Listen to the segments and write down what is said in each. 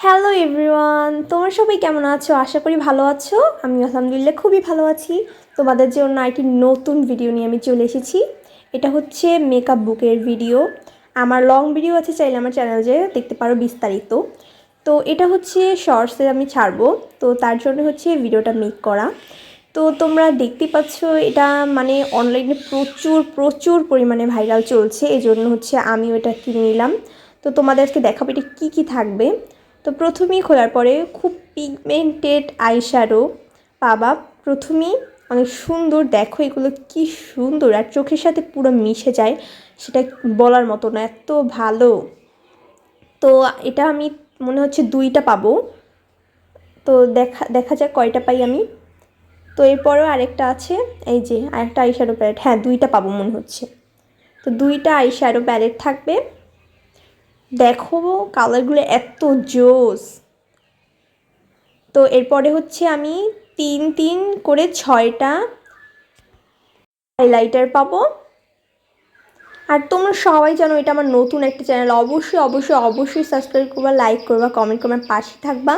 Hello everyone, তোমরা সবাই কেমন আছো? আশা করি ভালো আছো। আমি আলহামদুলিল্লাহ খুবই ভালো আছি। তোমাদের জন্য একটি নতুন ভিডিও নিয়ে আমি চলে এসেছি। এটা হচ্ছে মেকআপ বুকের ভিডিও। আমার লং ভিডিও আছে, চাইলে আমার চ্যানেল যে দেখতে পারো বিস্তারিত। তো এটা হচ্ছে শর্টসে আমি ছাড়বো, তো তার জন্য হচ্ছে ভিডিওটা মেক করা। তো তোমরা দেখতে পাচ্ছ এটা মানে অনলাইনে প্রচুর প্রচুর পরিমাণে ভাইরাল চলছে, এই জন্য হচ্ছে আমিও এটা কিনে নিলাম। তো তোমাদেরকে দেখাবো এটা কী কী থাকবে। তো প্রথমেই খোলার পরে খুব পিগমেন্টেড আইশ্যাডো পাবা। প্রথমেই অনেক সুন্দর, দেখো এগুলো কি সুন্দর আর চোখের সাথে পুরো মিশে যায়, সেটা বলার মতো না, এত ভালো। তো এটা আমি মনে হচ্ছে দুইটা পাবো, তো দেখা দেখা যাক কয়টা পাই আমি। তো এরপরেও আরেকটা আছে, এই যে আরেকটা আইশ্যাডো প্যালেট, হ্যাঁ দুইটা পাবো মনে হচ্ছে। তো দুইটা আইশ্যাডো প্যালেট থাকবে। দেখো কালারগুলো এত জোস। তো এরপরে হচ্ছে আমি তিন তিন করে 6টা হাইলাইটার পাবো। আর তোমরা সবাই জানো এটা আমার নতুন একটা চ্যানেল, অবশ্যই অবশ্যই অবশ্যই সাবস্ক্রাইব করবা, লাইক করবা, কমেন্ট করবা, পাশে থাকবা।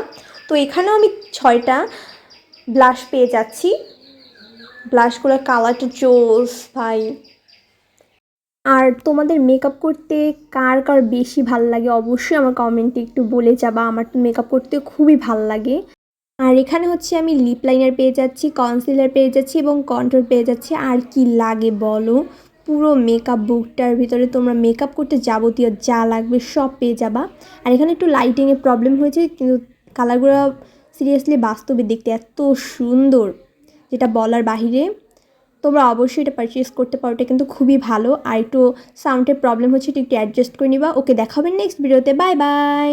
তো এখানেও আমি 6টা ব্লাশ পেয়ে যাচ্ছি। ব্লাশগুলোর কালারটা জোস ভাই। আর তোমাদের মেকআপ করতে কার কার বেশি ভাল লাগে অবশ্যই আমার কমেন্টে একটু বলে যাবা। আমার তো মেকআপ করতে খুবই ভাল লাগে। আর এখানে হচ্ছে আমি লিপ লাইনার পেয়ে যাচ্ছি, কনসিলার পেয়ে যাচ্ছি এবং কন্ট্রোল পেয়ে যাচ্ছি। আর কি লাগে বলো, পুরো মেকআপ বুকটার ভিতরে তোমরা মেকআপ করতে যাবতীয় যা লাগবে সব পেয়ে যাবা। আর এখানে একটু লাইটিংয়ের প্রবলেম হয়েছে, কিন্তু কালারগুলো সিরিয়াসলি বাস্তবে দেখতে এত সুন্দর, যেটা বলার বাহিরে। তোমরা অবশ্যই এটা পারচেস করতে পারো, এটা কিন্তু খুবই ভালো। আর একটু সাউন্ডের প্রবলেম হচ্ছে, একটু অ্যাডজাস্ট করে নিবা। ওকে, দেখাবেন নেক্সট ভিডিওতে। Bye bye.